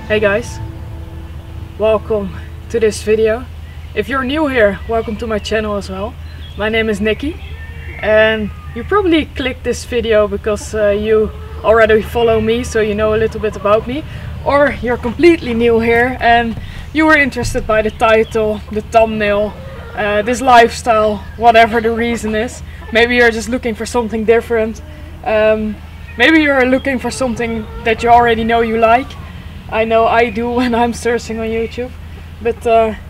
Hey guys, welcome to this video. If you're new here, welcome to my channel as well. My name is Nikki and you probably clicked this video because you already follow me, so you know a little bit about me, or you're completely new here and you were interested by the title, the thumbnail, this lifestyle, whatever the reason is. Maybe you're just looking for something different. Maybe you're looking for something that you already know you like. I know I do when I'm searching on YouTube. But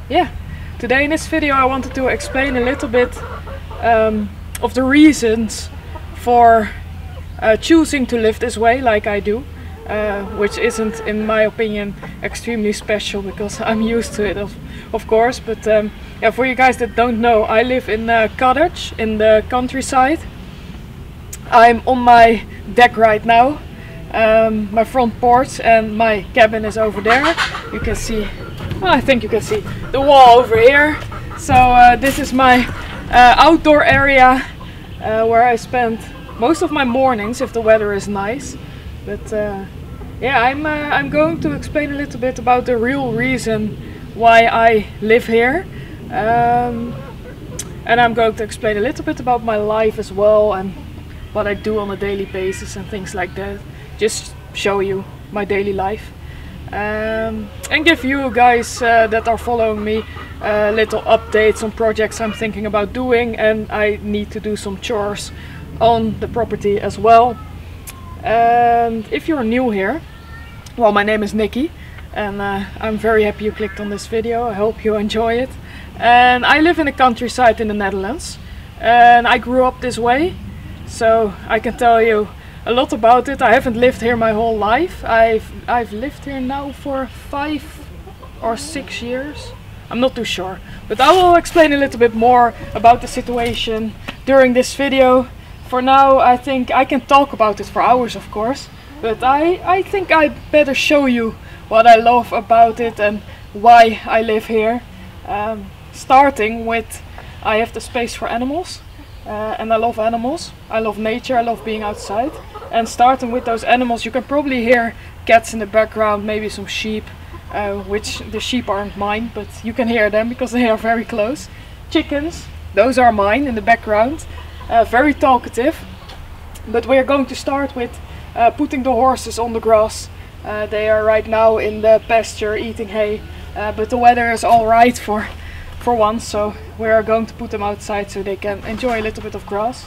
yeah, today in this video I wanted to explain a little bit of the reasons for choosing to live this way like I do. Which isn't, in my opinion, extremely special because I'm used to it, of course. But yeah, for you guys that don't know, I live in a cottage in the countryside. I'm on my deck right now, my front porch, and my cabin is over there. You can see, well, I think you can see the wall over here. So this is my outdoor area where I spend most of my mornings if the weather is nice. But yeah, I'm going to explain a little bit about the real reason why I live here. And I'm going to explain a little bit about my life as well and what I do on a daily basis and things like that. Just show you my daily life. And give you guys that are following me little updates on projects I'm thinking about doing, and I need to do some chores on the property as well. And if you're new here, well, my name is Nikki and I'm very happy you clicked on this video. I hope you enjoy it. And I live in the countryside in the Netherlands and I grew up this way, so I can tell you a lot about it. I haven't lived here my whole life. I've lived here now for 5 or 6 years. I'm not too sure, but I will explain a little bit more about the situation during this video. For now, I think I can talk about it for hours, of course, but I think I better show you what I love about it and why I live here. Starting with, I have the space for animals, and I love animals. I love nature, I love being outside. And starting with those animals, you can probably hear cats in the background, maybe some sheep, which the sheep aren't mine, but you can hear them because they are very close. Chickens, those are mine in the background. Very talkative, but we're going to start with putting the horses on the grass. They are right now in the pasture eating hay, but the weather is all right for once, so we are going to put them outside so they can enjoy a little bit of grass.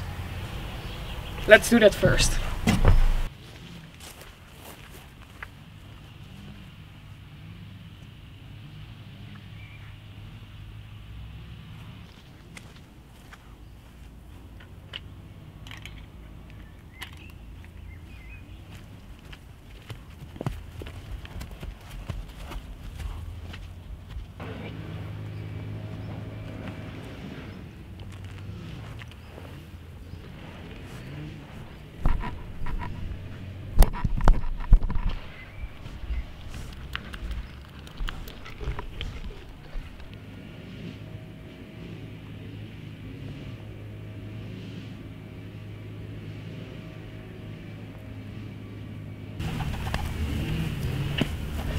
Let's do that first.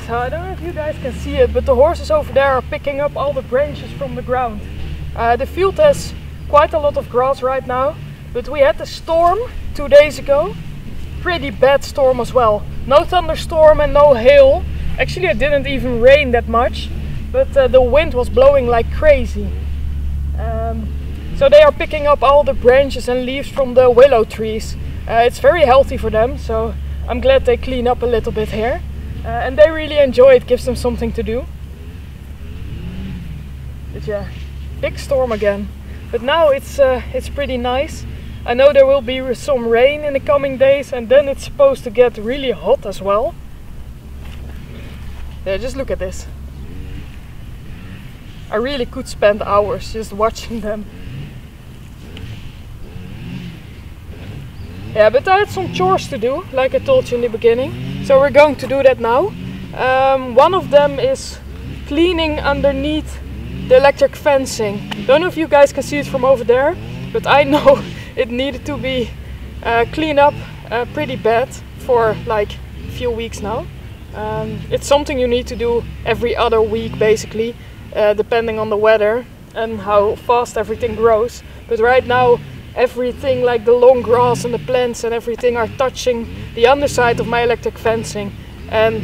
So I don't know if you guys can see it, but the horses over there are picking up all the branches from the ground. The field has quite a lot of grass right now, but we had a storm 2 days ago. Pretty bad storm as well. No thunderstorm and no hail. Actually, it didn't even rain that much, but the wind was blowing like crazy. So they are picking up all the branches and leaves from the willow trees. It's very healthy for them, so I'm glad they clean up a little bit here. And they really enjoy it, gives them something to do. But yeah, big storm again. But now it's pretty nice. I know there will be some rain in the coming days, and then it's supposed to get really hot as well. Yeah, just look at this. I really could spend hours just watching them. Yeah, but I had some chores to do, like I told you in the beginning. So we're going to do that now. One of them is cleaning underneath the electric fencing. Don't know if you guys can see it from over there, but I know it needed to be cleaned up pretty bad for like a few weeks now. It's something you need to do every other week basically, depending on the weather and how fast everything grows. But right now everything, like the long grass and the plants and everything, are touching the underside of my electric fencing, and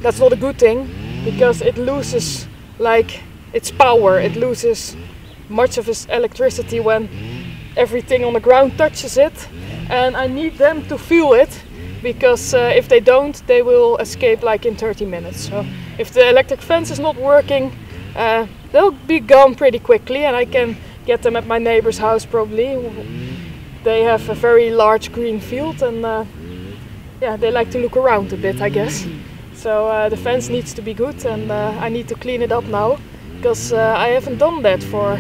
that's not a good thing because it loses like its power. It loses much of its electricity when everything on the ground touches it, and I need them to feel it, because if they don't, they will escape like in 30 minutes. So if the electric fence is not working, they'll be gone pretty quickly, and I can get them at my neighbor's house probably. They have a very large green field, and yeah, they like to look around a bit, I guess. So the fence needs to be good, and I need to clean it up now, because I haven't done that for,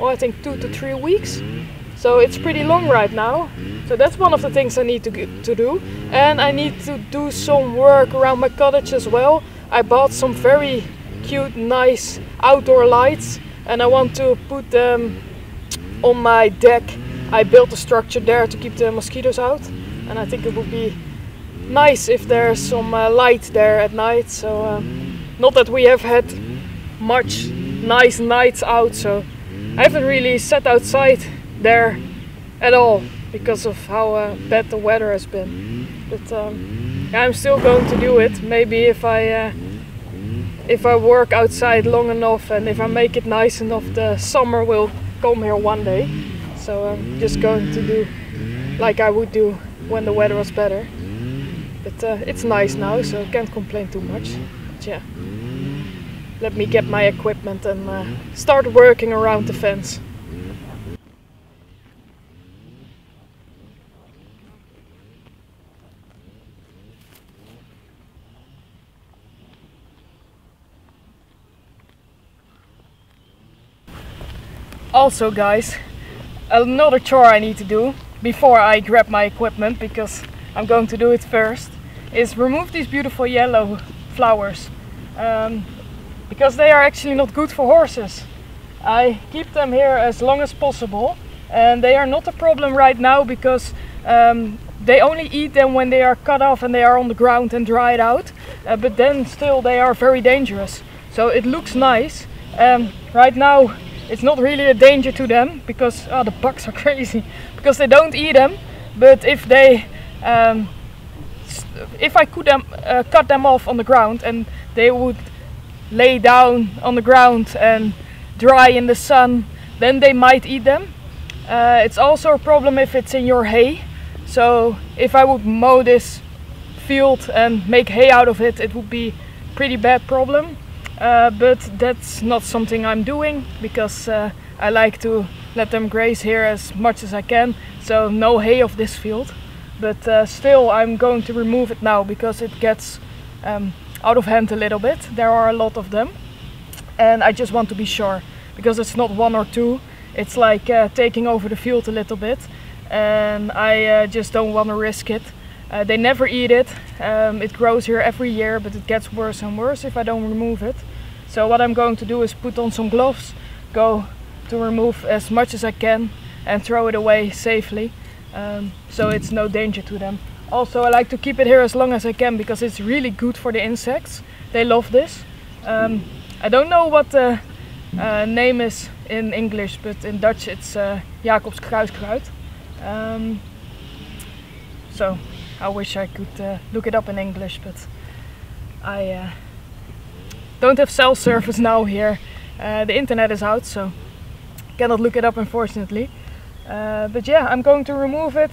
I think 2 to 3 weeks. So it's pretty long right now. So that's one of the things I need to do. And I need to do some work around my cottage as well. I bought some very cute, nice outdoor lights, and I want to put them on my deck. I built a structure there to keep the mosquitoes out, and I think it would be nice if there's some light there at night. So not that we have had much nice nights out, so I haven't really sat outside there at all because of how bad the weather has been. But yeah, I'm still going to do it. Maybe if I work outside long enough and if I make it nice enough, the summer will come here one day. So I'm just going to do like I would do when the weather was better. But it's nice now, so I can't complain too much. But yeah, let me get my equipment and start working around the fence. Also guys, another chore I need to do before I grab my equipment, because I'm going to do it first, is remove these beautiful yellow flowers, because they are actually not good for horses. I keep them here as long as possible, and they are not a problem right now because they only eat them when they are cut off and they are on the ground and dried out, but then still they are very dangerous. So it looks nice. Right now it's not really a danger to them because the bugs are crazy, because they don't eat them. But if they, if I could cut them off on the ground and they would lay down on the ground and dry in the sun, then they might eat them. It's also a problem if it's in your hay. So if I would mow this field and make hay out of it, it would be a pretty bad problem. But that's not something I'm doing, because I like to let them graze here as much as I can. So no hay of this field. But still I'm going to remove it now because it gets out of hand a little bit. There are a lot of them. And I just want to be sure, because it's not one or two. It's like taking over the field a little bit. And I just don't want to risk it. They never eat it. It grows here every year, but it gets worse and worse if I don't remove it. So what I'm going to do is put on some gloves, go to remove as much as I can and throw it away safely, so it's no danger to them. Also, I like to keep it here as long as I can because it's really good for the insects. They love this. I don't know what the name is in English, but in Dutch it's Jacobs kruiskruid. So I wish I could look it up in English, but I don't have cell service now here. The internet is out, so cannot look it up unfortunately. But yeah, I'm going to remove it.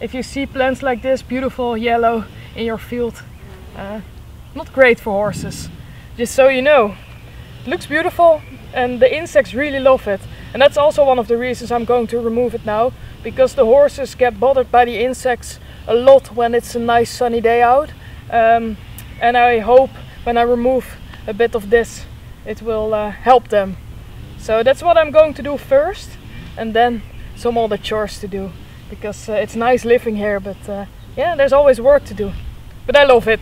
If you see plants like this, beautiful yellow in your field, not great for horses. Just so you know, it looks beautiful and the insects really love it. And that's also one of the reasons I'm going to remove it now, because the horses get bothered by the insects a lot when it's a nice sunny day out. And I hope when I remove a bit of this, it will help them. So that's what I'm going to do first, and then some other chores to do, because it's nice living here, but yeah, there's always work to do. But I love it.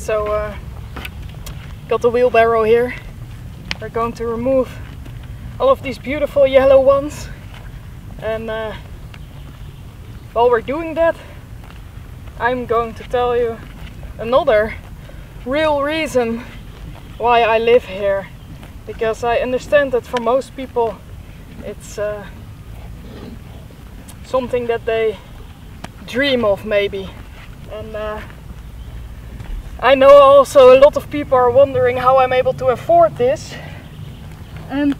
So got the wheelbarrow here. We're going to remove all of these beautiful yellow ones, and while we're doing that, I'm going to tell you another real reason why I live here, because I understand that for most people it's something that they dream of maybe, and I know also a lot of people are wondering how I'm able to afford this, and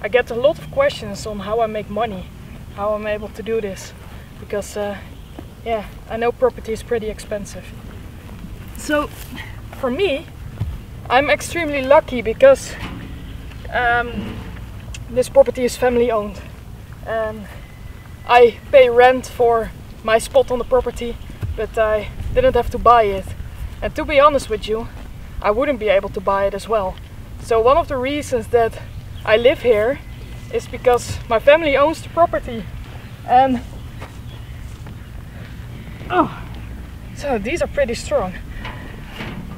I get a lot of questions on how I make money, how I'm able to do this, because yeah, I know property is pretty expensive. So for me, I'm extremely lucky because this property is family owned, and I pay rent for my spot on the property, but I didn't have to buy it. And to be honest with you, I wouldn't be able to buy it as well. So one of the reasons that I live here is because my family owns the property, and so these are pretty strong,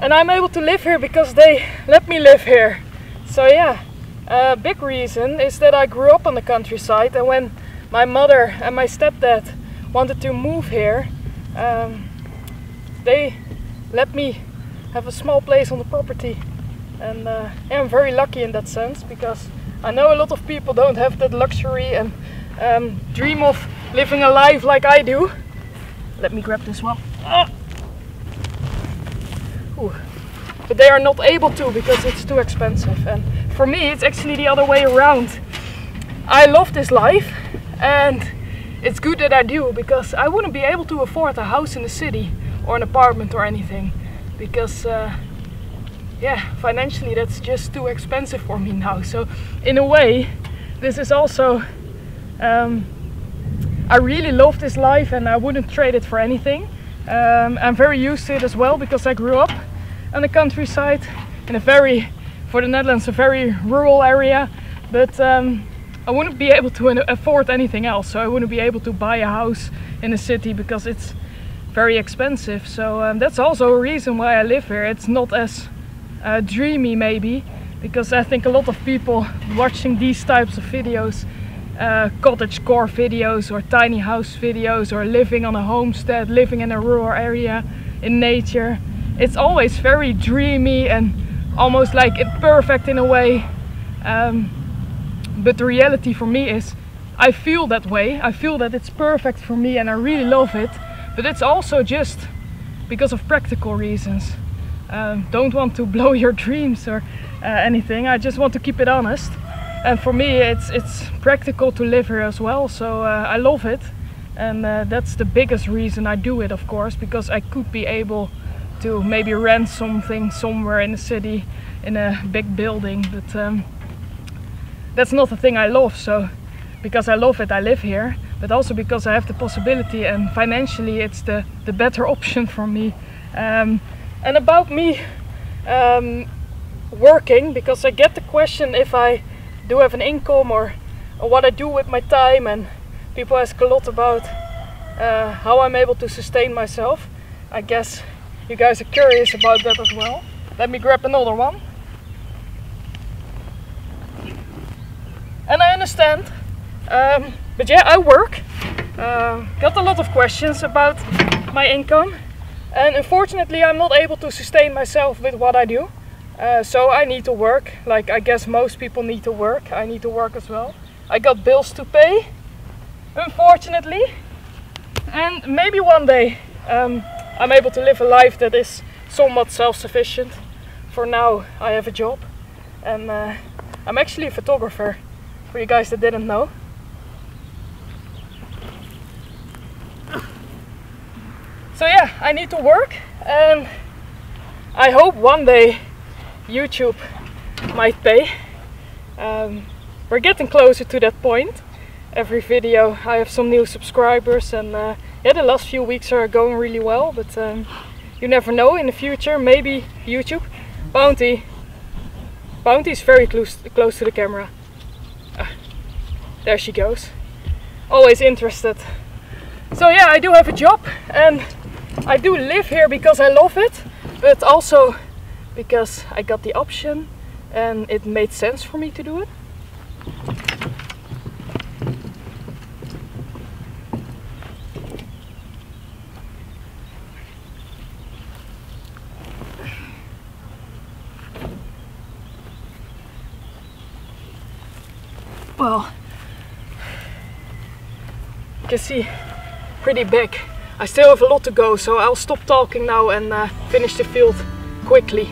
and I'm able to live here because they let me live here. So yeah, a big reason is that I grew up on the countryside, and when my mother and my stepdad wanted to move here, they let me have a small place on the property, and yeah, I'm very lucky in that sense, because I know a lot of people don't have that luxury and dream of living a life like I do. Let me grab this one. Ooh. But they are not able to because it's too expensive, and for me it's actually the other way around. I love this life, and it's good that I do, because I wouldn't be able to afford a house in the city or an apartment or anything, because yeah, financially that's just too expensive for me now. So in a way, this is also I really love this life, and I wouldn't trade it for anything. I'm very used to it as well, because I grew up on the countryside in a very, for the Netherlands, a very rural area, but I wouldn't be able to afford anything else. So I wouldn't be able to buy a house in the city because it's very expensive. So that's also a reason why I live here. It's not as dreamy maybe, because I think a lot of people watching these types of videos, cottage core videos or tiny house videos, or living on a homestead, living in a rural area in nature, it's always very dreamy and almost like perfect in a way, but the reality for me is I feel that way. I feel that it's perfect for me and I really love it, but it's also just because of practical reasons. Don't want to blow your dreams or anything, I just want to keep it honest. And for me it's practical to live here as well, so I love it, and that's the biggest reason I do it, of course, because I could be able to maybe rent something somewhere in the city in a big building, but that's not the thing I love. So because I love it, I live here, but also because I have the possibility, and financially it's the better option for me. And about me working, because I get the question if I do have an income or what I do with my time, and people ask a lot about how I'm able to sustain myself. I guess you guys are curious about that as well. Let me grab another one. And I understand, but yeah, I work. Got a lot of questions about my income, and unfortunately I'm not able to sustain myself with what I do. So I need to work, like I guess most people need to work. I need to work as well. I got bills to pay, unfortunately, and maybe one day I'm able to live a life that is somewhat self-sufficient. For now I have a job, and I'm actually a photographer, for you guys that didn't know. So yeah, I need to work, and I hope one day YouTube might pay. We're getting closer to that point. Every video I have some new subscribers, and yeah, the last few weeks are going really well, but you never know, in the future maybe YouTube. Bounty is very close to the camera. There she goes. Always interested So yeah, I do have a job and I do live here because I love it, but also because I got the option and it made sense for me to do it. Well, you can see pretty big. I still have a lot to go, so I'll stop talking now and finish the field quickly.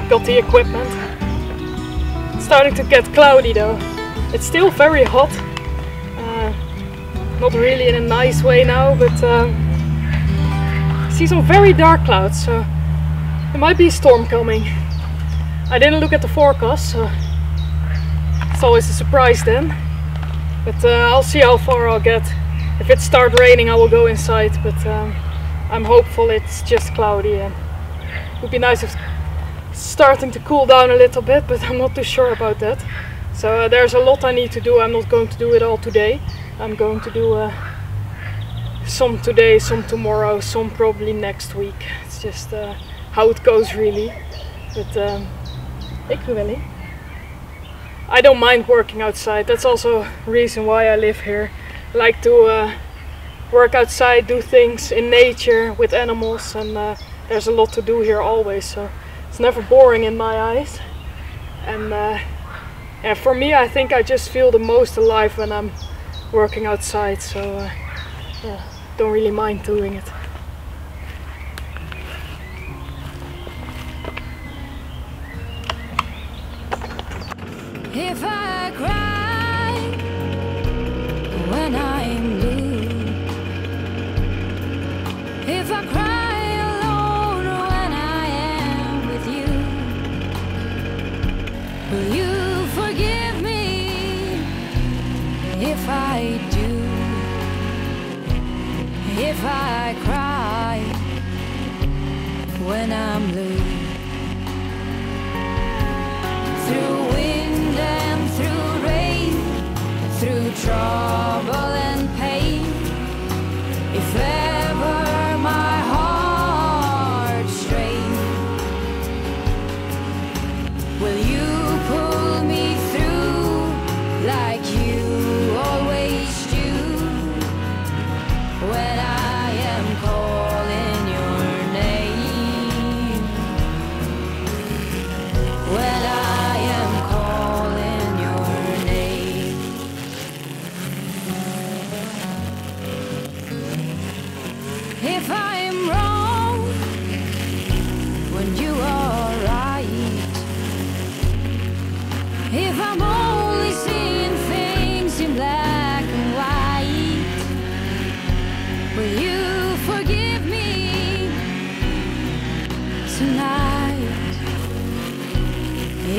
Got the equipment. It's starting to get cloudy though. It's still very hot. Not really in a nice way now, but I see some very dark clouds, so there might be a storm coming. I didn't look at the forecast, so it's always a surprise then. But I'll see how far I'll get. If it starts raining, I will go inside, but I'm hopeful it's just cloudy, and it would be nice if starting to cool down a little bit, but I'm not too sure about that. So there's a lot I need to do. I'm not going to do it all today. I'm going to do some today, some tomorrow, some probably next week. It's just how it goes really. But I don't mind working outside. That's also a reason why I live here. I like to work outside, do things in nature with animals, and there's a lot to do here always. So it's never boring in my eyes, and for me, I think I just feel the most alive when I'm working outside, so yeah, don't really mind doing it. If I cry when I'm blue, if I cry will you forgive me if I do? If I cry when I'm blue, through wind and through rain, through trouble and pain, if ever my heart strains, will you pull me through like you always do when I am calling your name?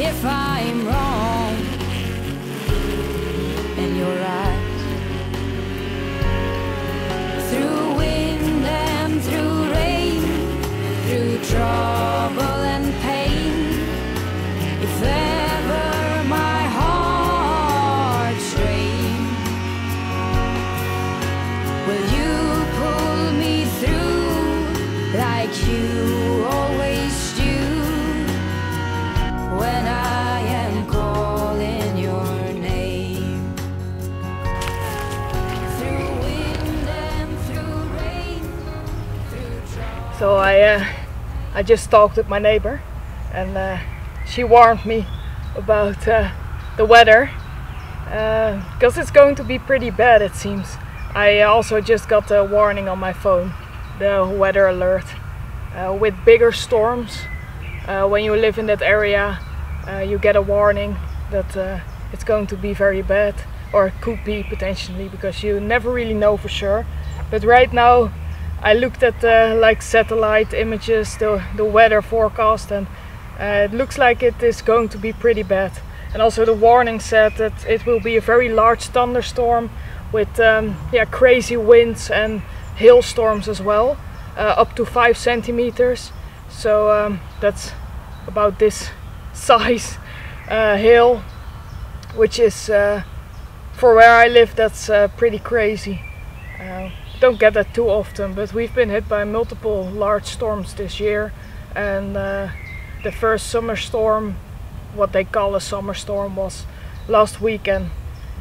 if I'm wrong in your eyes. Through wind and through rain, through trouble and pain, if ever my heart strains, will you pull me through like you always do? When I am calling your name, through wind and through rain, through trouble. So I just talked with my neighbor, and she warned me about the weather, because it's going to be pretty bad, it seems. I also just got a warning on my phone, the weather alert, with bigger storms. When you live in that area, you get a warning that it's going to be very bad, or it could be potentially, because you never really know for sure. But right now I looked at like satellite images, the weather forecast, and it looks like it is going to be pretty bad. And also the warning said that it will be a very large thunderstorm with crazy winds and hailstorms as well, up to 5 centimeters. So that's about this size hail, which is for where I live, that's pretty crazy. Don't get that too often, but we've been hit by multiple large storms this year, and the first summer storm, what they call a summer storm, was last weekend.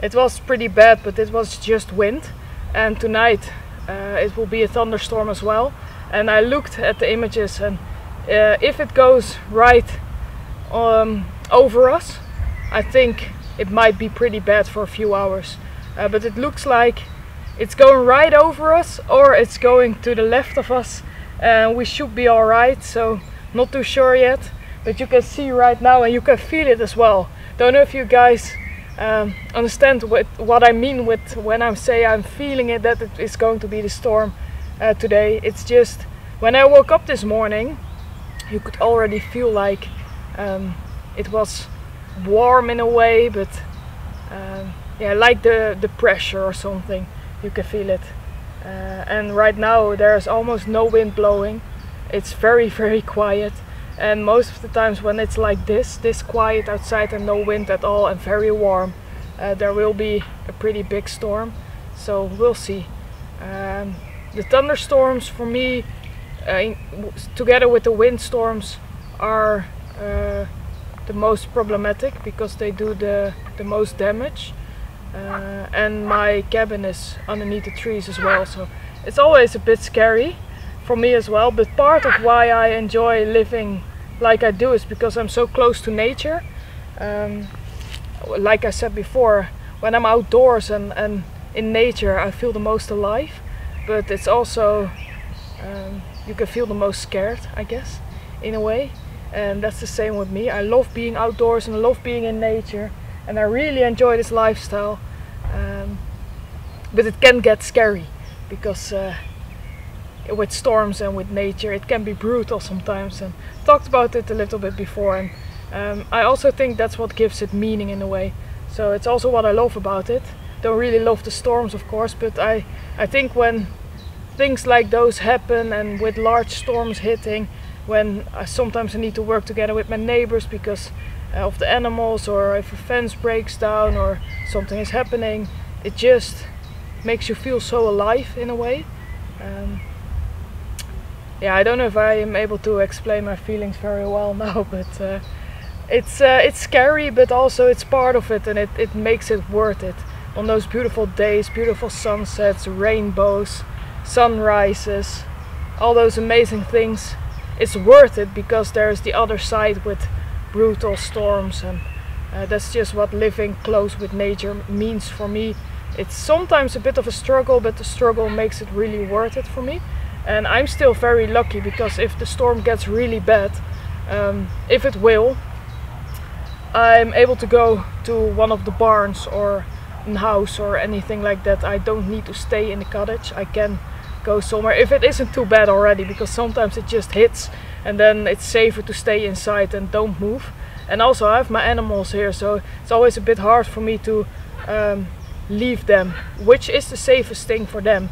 It was pretty bad, but it was just wind, and tonight it will be a thunderstorm as well. And I looked at the images, and if it goes right over us, I think it might be pretty bad for a few hours. But it looks like it's going right over us, or it's going to the left of us, and we should be alright. So not too sure yet, but you can see right now, and you can feel it as well. Don't know if you guys understand what I mean with when I say I'm feeling it, that it is going to be the storm today. It's just when I woke up this morning, you could already feel like it was warm in a way, but like the pressure or something, you can feel it. And right now there's almost no wind blowing. It's very, very quiet. And most of the times when it's like this quiet outside and no wind at all and very warm, there will be a pretty big storm. So we'll see. The thunderstorms for me, together with the windstorms, are the most problematic, because they do the most damage. And my cabin is underneath the trees as well, so it's always a bit scary for me as well. But part of why I enjoy living like I do is because I'm so close to nature. Like I said before, when I'm outdoors and in nature, I feel the most alive. But it's also, you can feel the most scared, I guess, in a way. And that's the same with me. I love being outdoors and I love being in nature, and I really enjoy this lifestyle. But it can get scary, because with storms and with nature, it can be brutal sometimes. And talked about it a little bit before, and I also think that's what gives it meaning in a way. So it's also what I love about it. Don't really love the storms, of course, but I think when things like those happen, and with large storms hitting, when sometimes I need to work together with my neighbors because of the animals, or if a fence breaks down or something is happening, it just makes you feel so alive in a way. I don't know if I am able to explain my feelings very well now, but it's scary, but also it's part of it, and it makes it worth it. On those beautiful days, beautiful sunsets, rainbows, sunrises, all those amazing things, it's worth it, because there's the other side with brutal storms, and that's just what living close with nature means for me. It's sometimes a bit of a struggle, but the struggle makes it really worth it for me. And I'm still very lucky, because if the storm gets really bad, if it will, I'm able to go to one of the barns or a house or anything like that. I don't need to stay in the cottage. I can go somewhere if it isn't too bad already, because sometimes it just hits and then it's safer to stay inside and don't move. And also I have my animals here, so it's always a bit hard for me to leave them, which is the safest thing for them.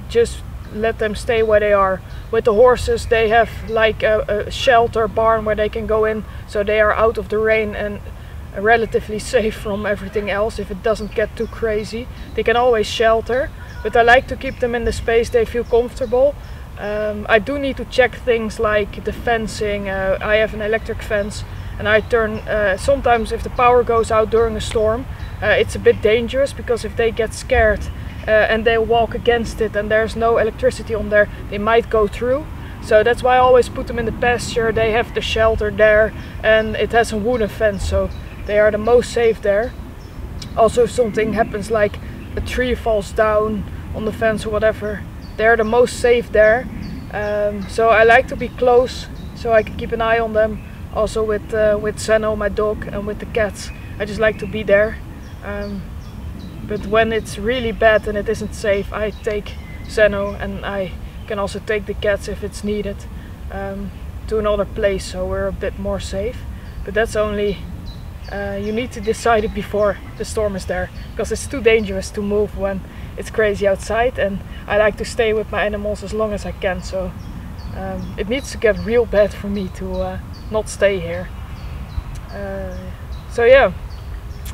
Just let them stay where they are. With the horses, they have like a shelter barn where they can go in, so they are out of the rain and relatively safe from everything else. If it doesn't get too crazy, they can always shelter, but I like to keep them in the space they feel comfortable. I do need to check things like the fencing. I have an electric fence, and I turn sometimes if the power goes out during a storm, it's a bit dangerous, because if they get scared and they walk against it and there's no electricity on there, they might go through. So that's why I always put them in the pasture. They have the shelter there, and it has a wooden fence, so they are the most safe there. Also, if something happens, like a tree falls down on the fence or whatever, they're the most safe there. So I like to be close so I can keep an eye on them. Also with Senno, my dog, and with the cats, I just like to be there. But when it's really bad and it isn't safe, I take Senno, and I can also take the cats if it's needed to another place, so we're a bit more safe. But that's only, you need to decide it before the storm is there, because it's too dangerous to move when it's crazy outside, and I like to stay with my animals as long as I can, so it needs to get real bad for me to not stay here. So yeah,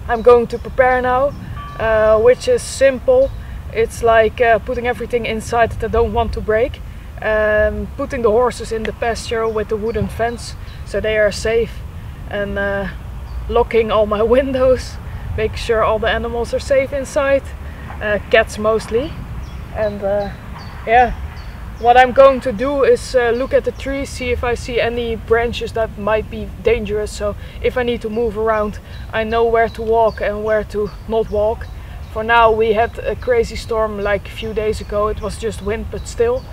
I'm going to prepare now, which is simple. It's like putting everything inside that I don't want to break, putting the horses in the pasture with the wooden fence so they are safe, and locking all my windows, make sure all the animals are safe inside, cats mostly. And yeah, what I'm going to do is look at the trees, see if I see any branches that might be dangerous, so if I need to move around, I know where to walk and where to not walk. For now, we had a crazy storm like a few days ago. It was just wind, but still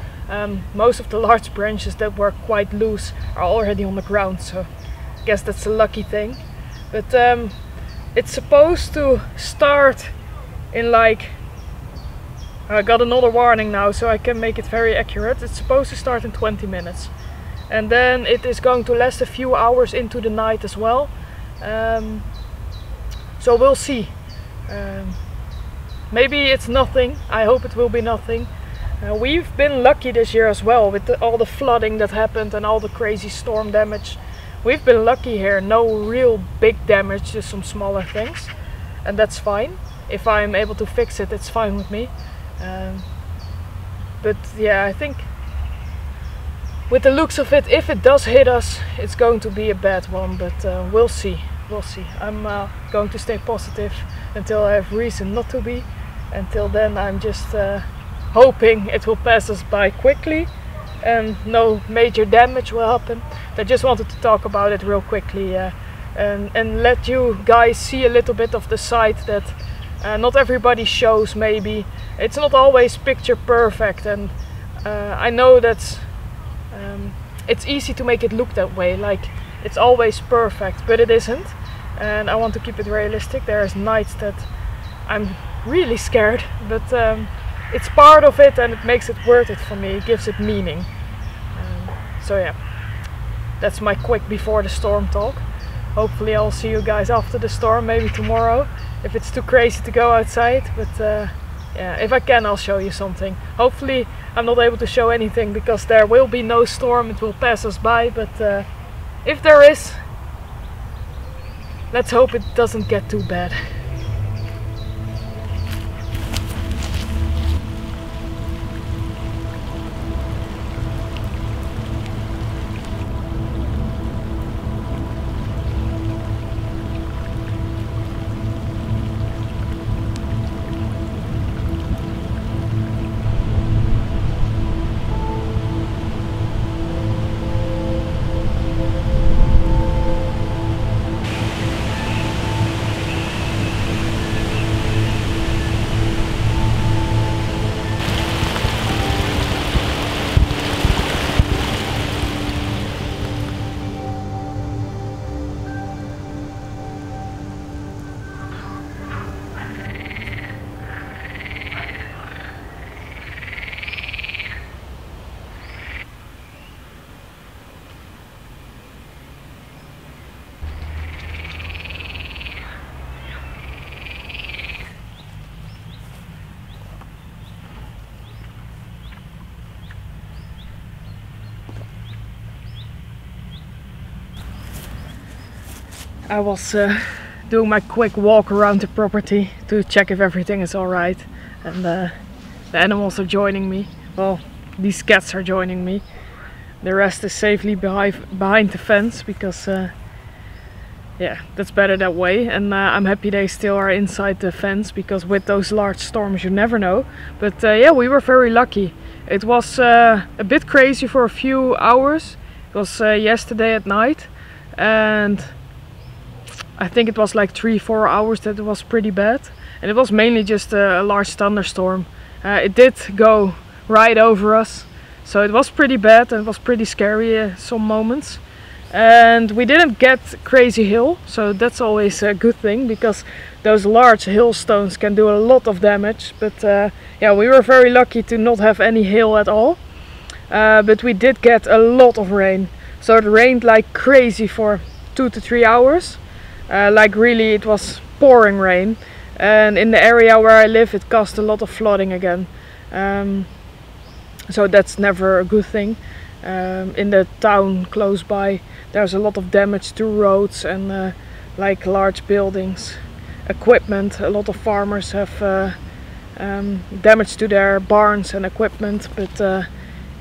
most of the large branches that were quite loose are already on the ground, so I guess that's a lucky thing. But it's supposed to start in like, I got another warning now, so I can make it very accurate. It's supposed to start in 20 minutes. And then it is going to last a few hours into the night as well. So we'll see. Maybe it's nothing. I hope it will be nothing. We've been lucky this year as well with all the flooding that happened and all the crazy storm damage. We've been lucky here. No real big damage, just some smaller things. And that's fine. If I'm able to fix it, it's fine with me. But yeah, I think with the looks of it, if it does hit us, it's going to be a bad one, but we'll see. We'll see. I'm going to stay positive until I have reason not to be. Until then, I'm just hoping it will pass us by quickly and no major damage will happen. I just wanted to talk about it real quickly and let you guys see a little bit of the side that not everybody shows. Maybe it's not always picture perfect, and I know that it's easy to make it look that way, like it's always perfect, but it isn't. And I want to keep it realistic. There's nights that I'm really scared, but it's part of it and it makes it worth it for me. It gives it meaning. So yeah, that's my quick before the storm talk. Hopefully I'll see you guys after the storm, maybe tomorrow, if it's too crazy to go outside. But yeah, if I can, I'll show you something. Hopefully I'm not able to show anything because there will be no storm, it will pass us by. But if there is, let's hope it doesn't get too bad. I was doing my quick walk around the property to check if everything is alright, and the animals are joining me. Well, these cats are joining me. The rest is safely behind the fence because yeah, that's better that way, and I'm happy they still are inside the fence, because with those large storms you never know. But yeah, we were very lucky. It was a bit crazy for a few hours. It was yesterday at night, and I think it was like 3-4 hours that it was pretty bad, and it was mainly just a large thunderstorm. It did go right over us, so it was pretty bad and it was pretty scary some moments. And we didn't get crazy hail, so that's always a good thing, because those large hailstones can do a lot of damage. But yeah, we were very lucky to not have any hail at all. But we did get a lot of rain, so it rained like crazy for 2 to 3 hours. Like really, it was pouring rain, and in the area where I live it caused a lot of flooding again. So that's never a good thing. In the town close by there's a lot of damage to roads and like large buildings, equipment. A lot of farmers have damage to their barns and equipment, but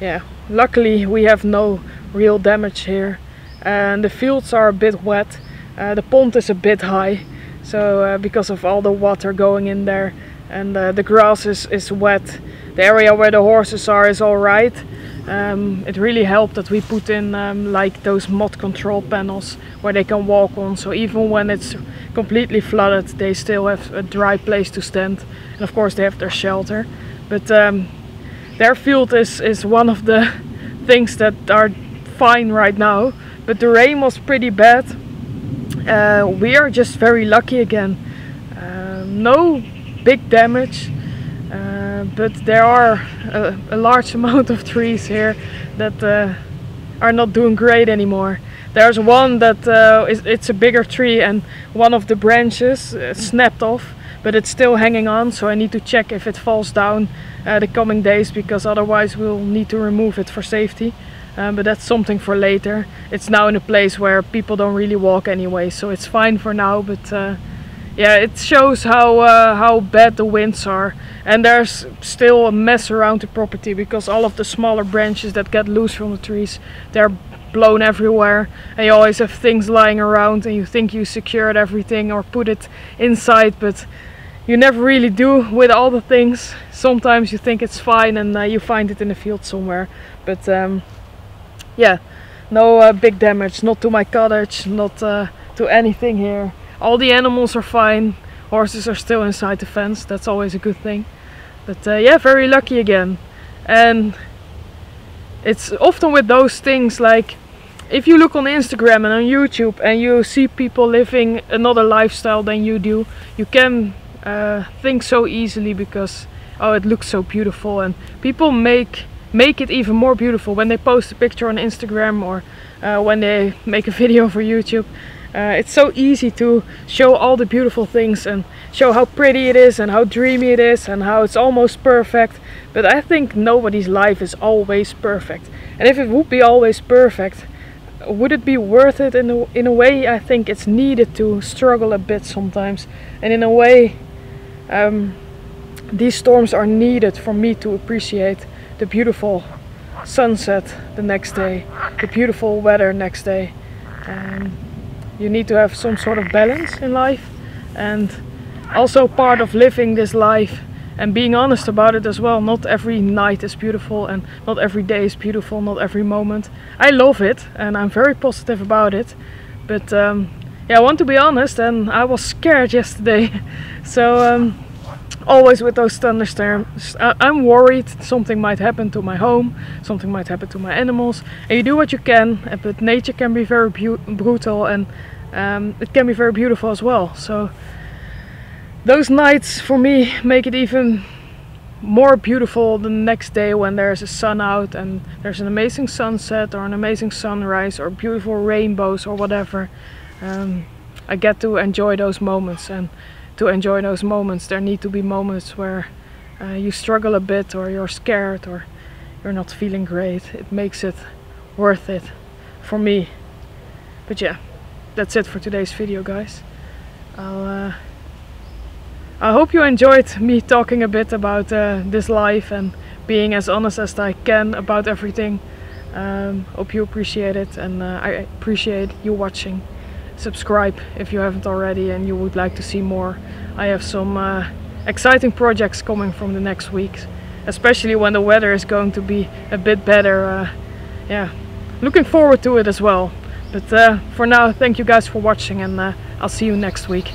yeah, luckily we have no real damage here. And the fields are a bit wet. The pond is a bit high, so because of all the water going in there, and the grass is wet. The area where the horses are is alright. It really helped that we put in like those mud control panels where they can walk on, so even when it's completely flooded they still have a dry place to stand, and of course they have their shelter. But their field is one of the things that are fine right now, but the rain was pretty bad. We are just very lucky again. No big damage. But there are a large amount of trees here that are not doing great anymore. There's one that it's a bigger tree, and one of the branches snapped off, but it's still hanging on, so I need to check if it falls down the coming days, because otherwise we'll need to remove it for safety. But that's something for later. It's now in a place where people don't really walk anyway, so it's fine for now. But yeah, it shows how bad the winds are, and there's still a mess around the property because all of the smaller branches that get loose from the trees, they're blown everywhere, and you always have things lying around and you think you secured everything or put it inside, but you never really do with all the things. Sometimes you think it's fine and you find it in the field somewhere. But yeah, no big damage, not to my cottage, not to anything here. All the animals are fine. Horses are still inside the fence. That's always a good thing. But yeah, very lucky again. And it's often with those things, like if you look on Instagram and on YouTube and you see people living another lifestyle than you do, you can think so easily because, oh, it looks so beautiful, and people make it even more beautiful when they post a picture on Instagram or when they make a video for YouTube. It's so easy to show all the beautiful things and show how pretty it is and how dreamy it is and how it's almost perfect. But I think nobody's life is always perfect. And if it would be always perfect, would it be worth it? In a way, I think it's needed to struggle a bit sometimes. And in a way, these storms are needed for me to appreciate the beautiful sunset the next day, the beautiful weather next day. You need to have some sort of balance in life, and also part of living this life and being honest about it as well. Not every night is beautiful and not every day is beautiful, not every moment. I love it and I'm very positive about it, but yeah, I want to be honest, and I was scared yesterday. So always with those thunderstorms, I'm worried something might happen to my home, something might happen to my animals. And you do what you can, but nature can be very brutal, and it can be very beautiful as well. So those nights for me make it even more beautiful the next day when there's a sun out and there's an amazing sunset or an amazing sunrise or beautiful rainbows or whatever. I get to enjoy those moments, and to enjoy those moments there need to be moments where you struggle a bit, or you're scared, or you're not feeling great. It makes it worth it for me. But yeah, that's it for today's video, guys. I hope you enjoyed me talking a bit about this life and being as honest as I can about everything. Hope you appreciate it, and I appreciate you watching. Subscribe if you haven't already and you would like to see more. I have some exciting projects coming from the next weeks, especially when the weather is going to be a bit better. Yeah, looking forward to it as well. But for now, thank you guys for watching, and I'll see you next week.